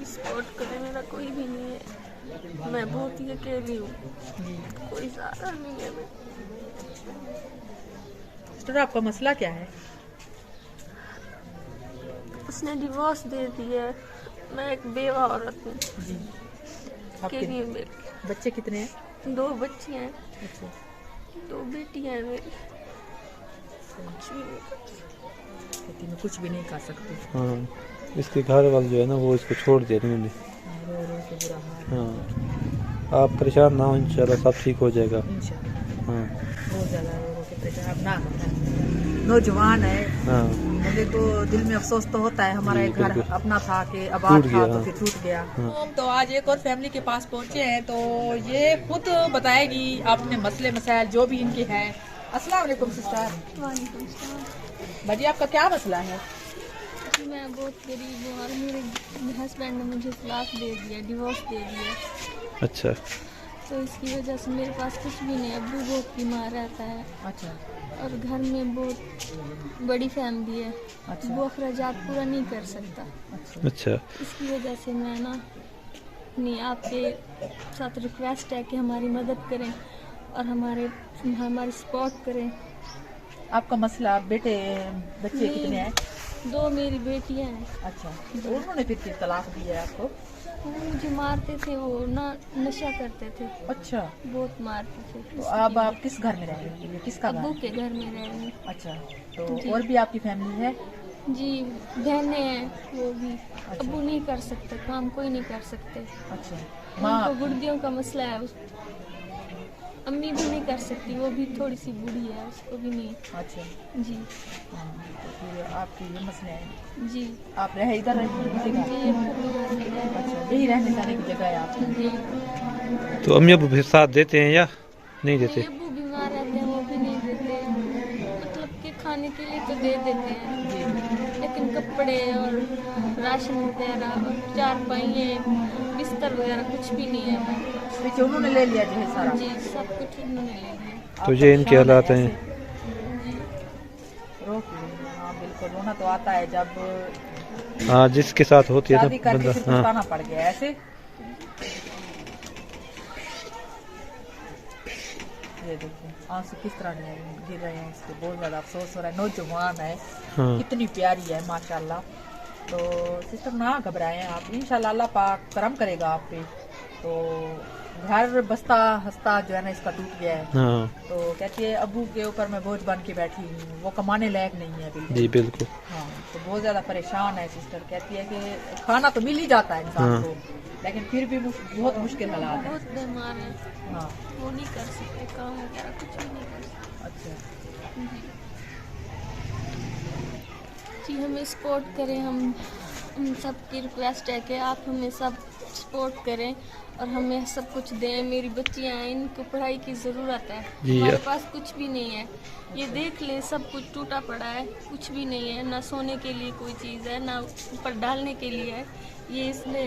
Support करे, मेरा कोई भी नहीं है, मैं बहुत ही अकेली हूँ, कोई सहारा नहीं है। मैं सिस्टर आपका मसला क्या है? उसने डिवोर्स दे दिया है, मैं एक बेवा औरत हूँ। जी। अकेली हूँ, आपके बच्चे कितने हैं? 2 बच्चियाँ हैं, अच्छा। 2 बेटियाँ हैं मेरी। कुछ भी नहीं कर खेती में कुछ भी नहीं कर सकती। हाँ, इसके घर वाले जो है ना वो इसको छोड़ दे रहे हैं। रो रो के बुरा हाल। हाँ, आप परेशान ना हो, इंशाल्लाह सब ठीक हो जाएगा। इंशाल्लाह। हाँ बहुत ज़्यादा रो रो के परेशान ना होना। नौजवान है, हाँ, मुझे तो दिल में अफसोस तो होता है, हमारा जी, एक घर बिल्कुल। अपना था कि आबाद टूट था गया, तो हाँ। फिर टूट गया। हाँ। तो आज एक और फैमिली के पास पहुंचे हैं, तो ये खुद बताएगी अपने मसले मसाइल जो भी इनके हैं। अस्सलाम वालेकुम सिस्टर। वालेकुम सलाम। भाजी आपका क्या मसला है? मैं बहुत गरीब हूँ और मेरे हस्बैंड ने मुझे तलाक दे दिया, डिवोर्स दे दिया, अच्छा। तो इसकी वजह से मेरे पास कुछ भी नहीं है। अब्बू बहुत बीमार रहता है अच्छा और घर में बहुत बड़ी फैमिली है, अच्छा वो अखराजात पूरा नहीं कर सकता। अच्छा। इसकी वजह से मैं ना नहीं, आपके साथ रिक्वेस्ट है कि हमारी मदद करें और हमारी सपोर्ट करें। आपका मसला बेटे बच्चे कितने हैं? 2 मेरी बेटियां हैं। अच्छा, तो उन्होंने फिर तलाक दिया है आपको? वो मुझे मारते थे, वो ना नशा करते थे, अच्छा, बहुत मारते थे। तो अब आप किस घर में रह रही हैं? किसका घर अब्बू है? के घर में रह रही हूँ। अच्छा, तो जी। और भी आपकी फैमिली है? जी, बहनें हैं, वो भी। अच्छा। अब्बू नहीं कर सकते काम, कोई नहीं कर सकते। अच्छा, उनको माँ? गुर्दियों का मसला है, अम्मी भी नहीं कर सकती, वो भी थोड़ी सी बूढ़ी है, उसको भी नहीं। अच्छा, जी हाँ, तो फिर आपके ये मसले हैं। जी आप रह इधर रही हैं इसी घर? जी, अब्बू भी घर में है। अच्छा, यही रहने जाने की जगह है आपकी? जी। तो अम्मी अबू फिर साथ देते हैं या नहीं देते? नहीं, अब्बू बीमार रहते हैं, वो भी नहीं देते, मतलब कि खाने के लिए तो दे देते हैं, जी। लेकिन कपड़े और राशन वगैरह और चारपाई, बिस्तर वगैरह कुछ भी नहीं है हमारे पास। पीछे उन्होंने ले लिया जो है सारा? जी, सब कुछ उन्होंने ले लिया। तो आप ये इनके परेशान हालात हैं हैं। ऐसे? जी रो क्यों रही हैं? हाँ बिल्कुल, रोना तो आता है जब हाँ, जिसके साथ होती है शादी ना करके बंदा। फिर हाँ पछताना पड़ गया ऐसे। ये देखिए आंसू किस तरह गिर रहे हैं, इसको बहुत ज़्यादा अफसोस हो रहा है। नौजवान है, हाँ। कितनी प्यारी है माशाल्लाह। तो सिस्टर ना घबराएं आप, इंशाल्लाह अल्लाह पाक करम करेगा आप पे। तो घर बसता हंसता जो है ना इसका टूट गया है। हाँ तो कहती है अबू के ऊपर मैं बोझ बन के बैठी हूँ, वो कमाने लायक नहीं है बिल्कुल। जी बिल्कुल। हाँ, तो बहुत ज़्यादा परेशान है सिस्टर। कहती है कि खाना तो मिल ही जाता है इंसान हाँ। को, लेकिन फिर भी बहुत मुश्किल हालात है। बहुत बीमार है, हाँ, वो नहीं कर सकते काम वगैरह, कुछ भी नहीं कर सकते। अच्छा, जी हमें सपोर्ट करें, हम सबकी रिक्वेस्ट है कि आप हमें सब सपोर्ट करें और हमें सब कुछ दें। मेरी बच्चियाँ हैं, इनको पढ़ाई की ज़रूरत है, जी। हमारे पास कुछ भी नहीं है। ये देख ले, सब कुछ टूटा पड़ा है, कुछ भी नहीं है, ना सोने के लिए कोई चीज़ है, ना ऊपर डालने के लिए है। ये इसने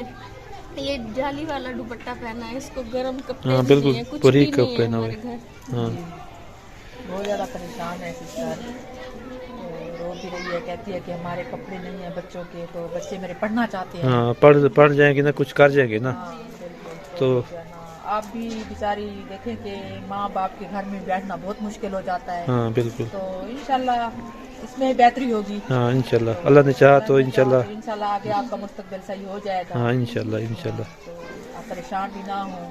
ये जाली वाला दुपट्टा पहना है, इसको गर्म कपड़े हाँ भी बिल्कुल, नहीं है, कुछ पूरी भी नहीं है पहना हुआ हमारे है। घर। हाँ बहुत ज़्यादा परेशान है सिस्टर। तो रो भी रही है, कहती है कि हमारे कपड़े नहीं है बच्चों के, तो बच्चे मेरे पढ़ना चाहते हैं। हाँ, पढ़ जाएंगे ना, कुछ कर जाएंगे ना। हाँ बिल्कुल। तो जो है ना, आप भी बेचारी देखें कि माँ बाप के घर में बैठना बहुत मुश्किल हो जाता है। हाँ बिल्कुल। तो इंशाल्लाह इसमें बेहतरी होगी। हाँ इंशाल्लाह, अल्लाह ने चाहा तो इंशाल्लाह। इंशाल्लाह आगे आपका मुस्तकबिल सही हो जाएगा। हाँ इंशाल्लाह इंशाल्लाह। तो आप परेशान भी ना हो।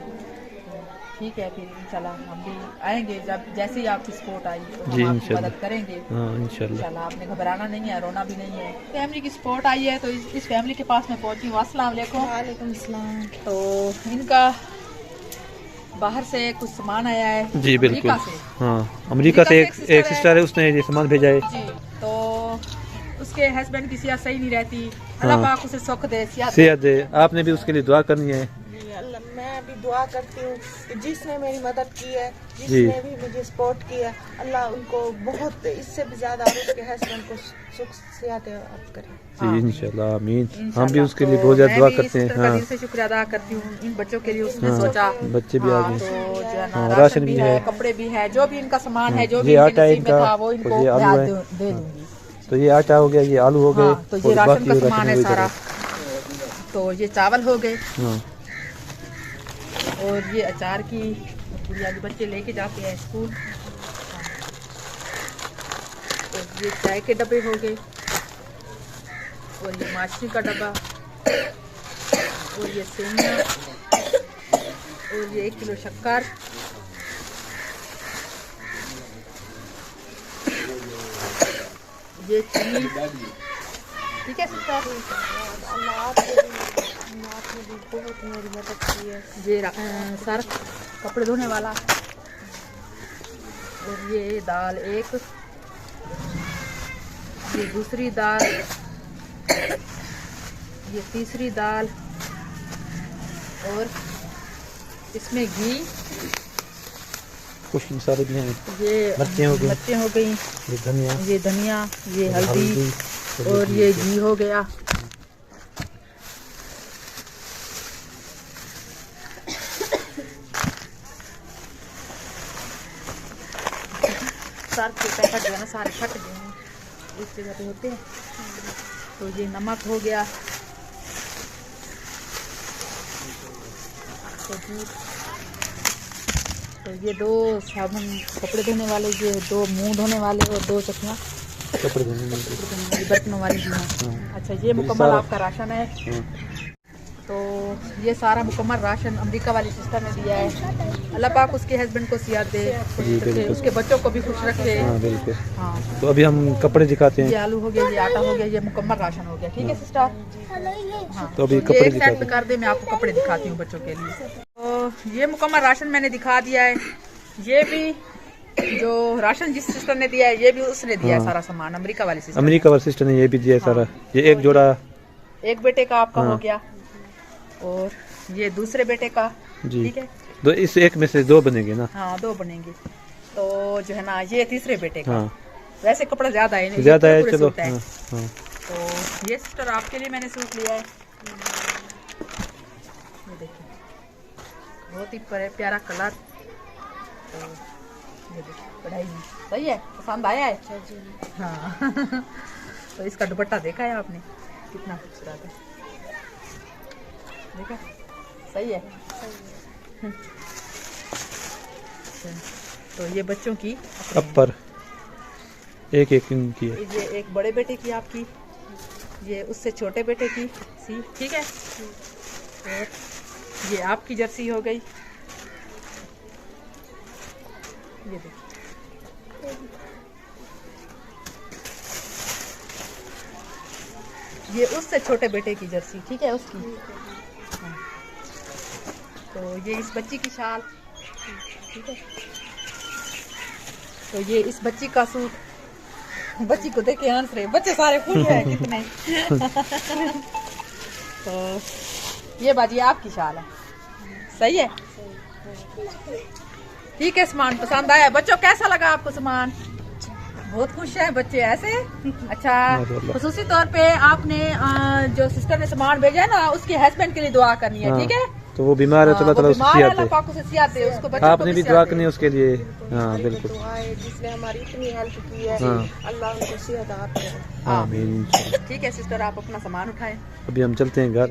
ठीक है, फिर इंशाल्लाह हम भी आएंगे, जब जैसे ही आपकी सपोर्ट आई तो जी हम आपकी इंशाल्लाह। मदद करेंगे। हाँ इंशाल्लाह। इंशाल्लाह आपने घबराना नहीं है, रोना भी नहीं है। फैमिली की सपोर्ट आई है तो इस फैमिली के पास मैं पहुंची हूँ। अस्सलाम वालेकुम। वालेकुम सलाम। तो इनका बाहर से कुछ सामान आया है जी बिल्कुल। अमेरिका से। हाँ, अमेरिका से एक सिस्टर है, उसने ये सामान भेजा है। जी, तो उसके हस्बैंड की सेहत सही नहीं रहती, अल्लाह पाक उसे सुख दे, सेहत दे। आपने भी उसके लिए दुआ करनी है। अल्लाह, मैं भी दुआ करती हूँ कि जिसने मेरी मदद की है, जी। जिसने भी मुझे सपोर्ट किया, अल्लाह उनको बहुत इससे भी ज्यादा और उसके हस्बैंड को सुख सेहत करे। जी इंशाल्लाह आमीन। हम भी इंशाल्लाह। उसके लिए तो बहुत ज्यादा मैं दुआ भी करते हैं। सिस्टर का हाँ दिल से शुक्रिया अदा करती हूँ, इन बच्चों के लिए उसने हाँ, सोचा। बच्चे भी आ हाँ, गए। तो जो है ना हाँ, राशन भी है, कपड़े भी है, जो भी इनका सामान है, जो भी ये इनके आटा है नसीब में इनका, था वो इनको और ये आलू मैं है। दे दूंगी। तो ये आटा हो गया, ये आलू हो गए, हाँ, तो ये और राशन बाकी का राशन सामान है वो इधर सारा। تو یہ چاول ہو گئے हाँ اور یہ اچار کی گڑیا کے بچے لے کے جاتے ہیں اسکول. اور یہ چائے کے ڈبے ہو گئے اور یہ ماچھلی کا ڈبہ اور یہ سیویاں اور یہ 1 کلو شکر. یہ چینی. ٹھیک ہے سسٹر. اللہ آپ نے بھی بہت میری مدد کی ہے. یہ سرف کپڑے دھونے والا اور یہ دال 1. یہ دوسری دال. یہ تیسری دال اور اس میں گھی. कुछ मसाले भी हैं. یہ مرچیں ہو گئی. مرچیں ہو گئی. ये धनिया, یہ دھنیا. یہ ہلدی हल्दी اور یہ گھی ہو گیا. سرف کے پیکٹ جو ہے نا سارے پھٹ گئے ہیں اس جگہ پہ ہوتے ہیں. تو یہ نمک ہو گیا. تو یہ 2 صابن کپڑے دھونے والے, یہ 2 منہ دھونے والے اور 2 چکیاں कपड़े धोने के. برتنوں والی بھی ہیں. हाँ اچھا یہ مکمل آپ کا راشن ہے. हाँ تو یہ سارا مکمل راشن امریکہ والی سسٹر نے دیا ہے. اللہ پاک اس کے ہسبینڈ کو صحت دے, جی بالکل. اس کے بچوں کو بھی خوش رکھے. हाँ बिल्कुल. ہاں. तो अभी हम कपड़े दिखाते یہ हैं. آلو ہو گیا, یہ آٹا ہو گیا, یہ مکمل راشن ہو گیا. ٹھیک ہے سسٹر. ہاں تو ابھی یہ کپڑے ایک سائڈ دکھاتے پہ کر دے, میں آپ کو کپڑے دکھاتی ہوں بچوں کے لیے. تو یہ مکمل راشن میں نے دکھا دیا ہے. یہ بھی جو راشن جس سسٹر نے دیا ہے یہ بھی اس نے دیا ہے. سارا سامان امریکہ والی سسٹر. अमेरिका वाले सिस्टर ने ये भी दिया है सारा. ये एक जोड़ा. ایک بیٹے کا آپ کا ہاں. ہو گیا اور یہ دوسرے بیٹے کا. जी. ٹھیک ہے. तो इस एक में से 2 बनेंगे ना. ہاں 2 بنیں گے. تو جو ہے نا یہ تیسرے بیٹے کا. हाँ ویسے کپڑا زیادہ ہے نہیں, ज्यादा है. پورے चलो سوٹ ہے. हाँ हाँ تو یہ سسٹر آپ کے لیے میں نے سوٹ لیا ہے. یہ دیکھیں بہت ہی پیارا کلر. تو یہ دیکھیں کڑھائی صحیح ہے, پسند آیا ہے. ہاں. تو اس کا دوپٹہ دیکھا ہے آپ نے کتنا خوبصورت ہے. دیکھا صحیح ہے. تو یہ بچوں کی अपर एक एक इनकी है. یہ ایک بڑے بیٹے کی آپ کی, یہ اس سے چھوٹے بیٹے کی سی. ٹھیک ہے. اور یہ آپ کی جرسی ہو گئی. یہ دیکھیں یہ اس سے چھوٹے بیٹے کی جرسی. ٹھیک ہے اس کی. ہاں. تو یہ اس بچی کی شال. ٹھیک ہے. تو یہ اس بچی کا سوٹ. بچی کو دیکھے ہنس رہے, بچے سارے خوش ہیں کتنے. تو یہ باجی آپ کی شال ہے. صحیح ہے. ٹھیک ہے. سامان پسند آیا بچوں, کیسا لگا آپ کو سامان؟ بہت خوش ہیں بچے ایسے. اچھا خصوصی طور پہ آپ نے جو سسٹر نے سامان بھیجا ہے نا اس کے ہسبینڈ کے لیے دعا کرنی ہے. ٹھیک ہے. تو وہ بیمار ہے تو اللہ تعالیٰ اس کی اللہ پاک اسے صحت دے. اس کو بچوں آپ کو نے بھی صحت دعا دے. کرنی ہے اس کے لیے. ہاں بالکل. دعائیں جس نے ہماری اتنی ہیلپ کی ہے, ہاں. اللہ ان کو صحت عطا کرے. آمین. ٹھیک ہے سسٹر, آپ اپنا سامان اٹھائیں. ابھی ہم چلتے ہیں گھر.